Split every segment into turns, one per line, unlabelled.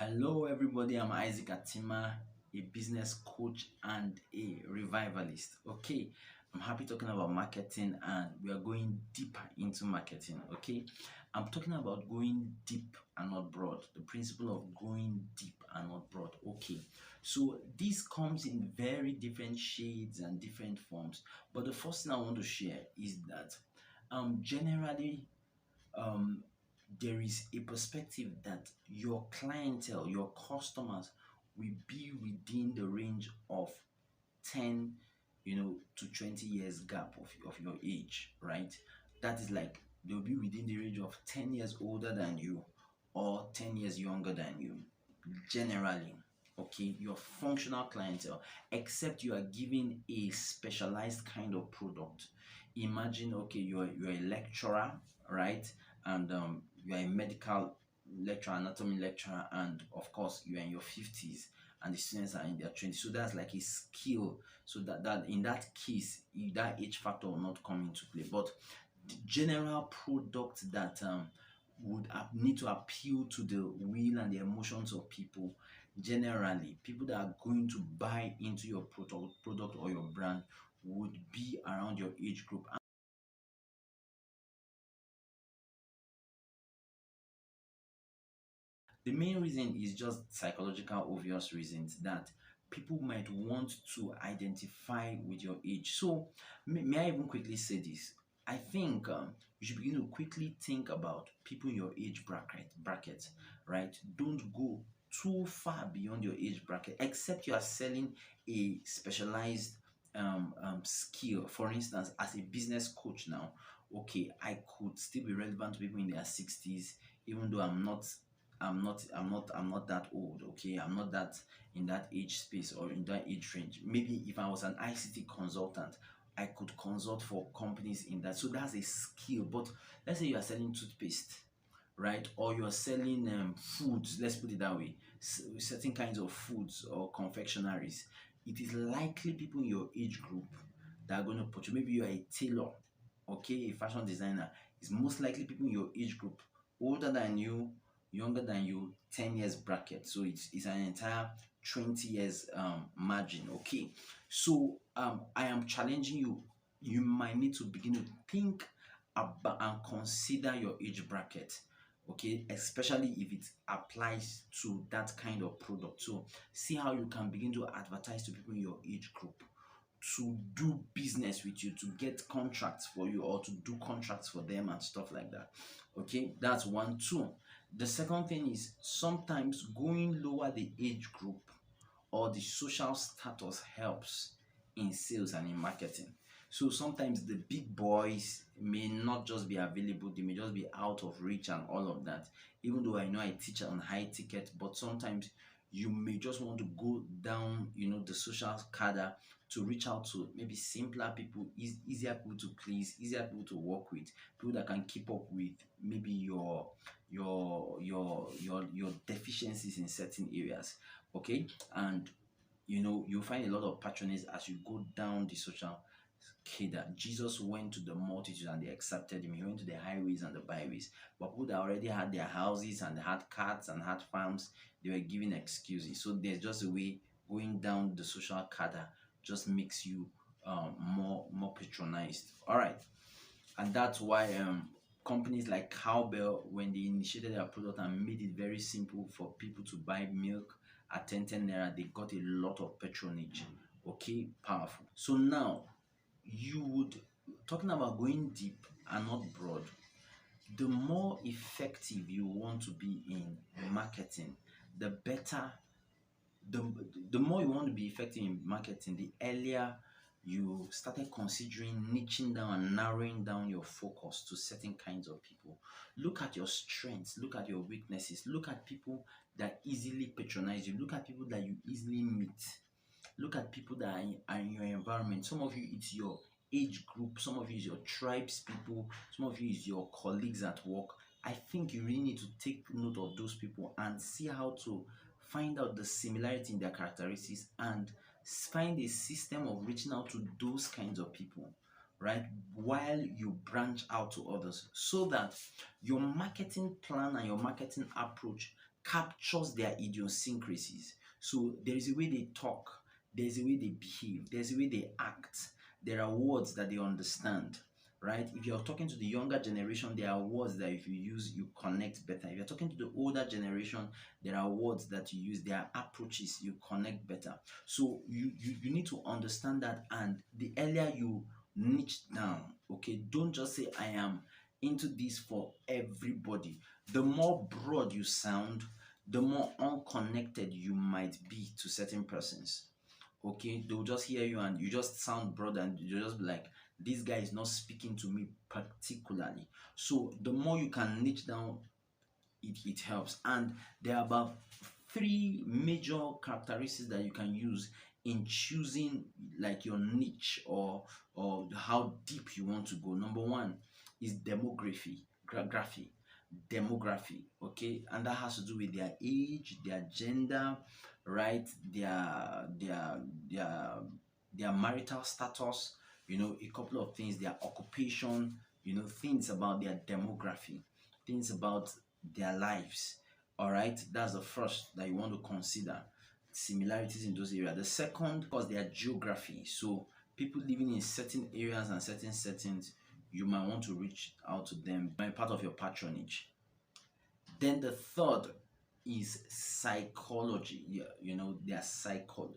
Hello, everybody. I'm Isaac Atima, a business coach and a revivalist. Okay, I'm happy talking about marketing, and we are going deeper into marketing. Okay, I'm talking about going deep and not broad, the principle of going deep and not broad. Okay, so this comes in very different shades and different forms, but the first thing I want to share is that generally um, there is a perspective that your clientele, your customers will be within the range of 10, to 20 years gap of your age, right? That is like they'll be within the range of 10 years older than you or 10 years younger than you, generally. Okay, your functional clientele, except you are giving a specialized kind of product. Imagine, okay, you're a lecturer, right? And you are a medical lecturer, anatomy lecturer, and of course you are in your 50s and the students are in their 20s. So that's like a skill. So that in that case, that age factor will not come into play. But the general product that would need to appeal to the will and the emotions of people, generally people that are going to buy into your product or your brand would be around your age group. The main reason is just psychological, obvious reasons that people might want to identify with your age. So, may I even quickly say this? I think you should begin to quickly think about people in your age bracket, right? Don't go too far beyond your age bracket, except you are selling a specialized skill. For instance, as a business coach now, okay, I could still be relevant to people in their 60s, even though I'm not that old. Okay, I'm not that in that age space or in that age range. Maybe if I was an ICT consultant, I could consult for companies in that. So that's a skill. But let's say you are selling toothpaste, right? Or you're selling foods, let's put it that way, certain kinds of foods or confectionaries. It is likely people in your age group that are going to put you. Maybe you are a tailor, okay, a fashion designer. It's most likely people in your age group, older than you, younger than you, 10 years bracket. So it's an entire 20 years margin. Okay. So I am challenging you. You might need to begin to think about and consider your age bracket. Okay, especially if it applies to that kind of product. So see how you can begin to advertise to people in your age group to do business with you, to get contracts for you, or to do contracts for them and stuff like that. Okay, that's one. Two, the second thing is sometimes going lower the age group or the social status helps in sales and in marketing. So sometimes the big boys may not just be available, they may just be out of reach and all of that. Even though I know I teach on high ticket, but sometimes you may just want to go down, the social cadre to reach out to maybe simpler people, easier people to please, easier people to work with, people that can keep up with maybe your deficiencies in certain areas. Okay, and you'll find a lot of patronage as you go down the social cadre. Jesus went to the multitude and they accepted him. He went to the highways and the byways, but people that already had their houses and they had cats and had farms, they were giving excuses. So there's just a way going down the social cadre just makes you more patronized. All right, and that's why companies like Cowbell, when they initiated their product and made it very simple for people to buy milk at 10 naira, they got a lot of patronage. Okay, powerful. So now you would, talking about going deep and not broad, the more effective you want to be in marketing, the better. The more you want to be effective in marketing, the earlier you started considering niching down and narrowing down your focus to certain kinds of people. Look at your strengths, look at your weaknesses, look at people that easily patronize you, look at people that you easily meet, look at people that are in your environment. Some of you, it's your age group, some of you is your tribes people, some of you is your colleagues at work. I think you really need to take note of those people and see how to find out the similarity in their characteristics and find a system of reaching out to those kinds of people, right? While you branch out to others, so that your marketing plan and your marketing approach captures their idiosyncrasies. So there is a way they talk, there's a way they behave, there's a way they act, there are words that they understand, right? If you're talking to the younger generation, there are words that if you use, you connect better. If you're talking to the older generation, there are words that you use, there are approaches you connect better. So you need to understand that, and the earlier you niche down, okay, don't just say I am into this for everybody. The more broad you sound, the more unconnected you might be to certain persons. Okay, they'll just hear you and you just sound broad, and you just be like, this guy is not speaking to me particularly. So the more you can niche down, it helps. And there are about three major characteristics that you can use in choosing like your niche, or how deep you want to go. Number one is demography, okay, and that has to do with their age, their gender, right, their their marital status, a couple of things, their occupation, things about their demography, things about their lives. All right, that's the first that you want to consider, similarities in those areas. The second, of course, their geography. So people living in certain areas and certain settings, you might want to reach out to them by part of your patronage. Then the third is psychology. Yeah, their psychography.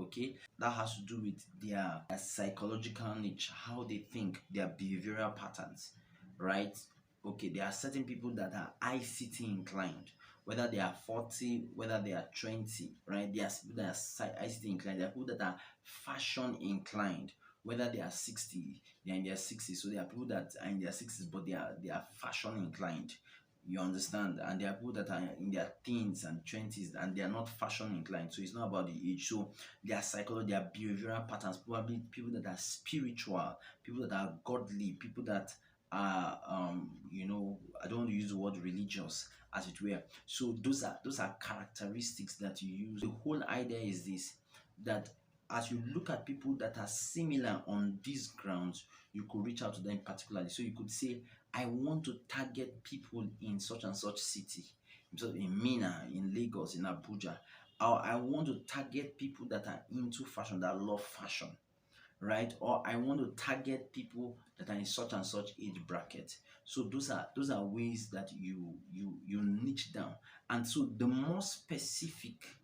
Okay, that has to do with their psychological niche, how they think, their behavioral patterns, right? Okay, there are certain people that are ICT inclined, whether they are 40, whether they are 20, right? There are people that are ICT inclined. There are people that are fashion inclined, whether they are 60, they are in their 60s. So there are people that are in their 60s, but they are fashion inclined. You understand? And there are people that are in their teens and 20s, and they are not fashion inclined. So it's not about the age. So their psychology, their behavioral patterns, probably people that are spiritual, people that are godly, people that are I don't want to use the word religious, as it were. So those are characteristics that you use. The whole idea is this, that as you look at people that are similar on these grounds, you could reach out to them particularly. So you could say, I want to target people in such and such city, so in Mina, in Lagos, in Abuja. Or I want to target people that are into fashion, that love fashion, right? Or I want to target people that are in such and such age bracket. So those are ways that you niche down. And so the more specific,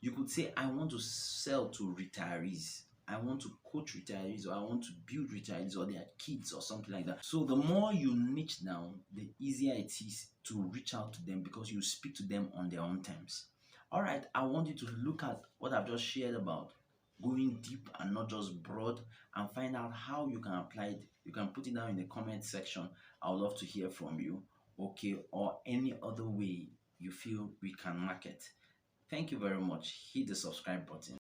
you could say, I want to sell to retirees, I want to coach retirees, or I want to build retirees or their kids or something like that. So the more you niche down, the easier it is to reach out to them, because you speak to them on their own terms. All right, I want you to look at what I've just shared about going deep and not just broad, and find out how you can apply it. You can put it down in the comment section. I would love to hear from you, okay, or any other way you feel we can market. Thank you very much. Hit the subscribe button.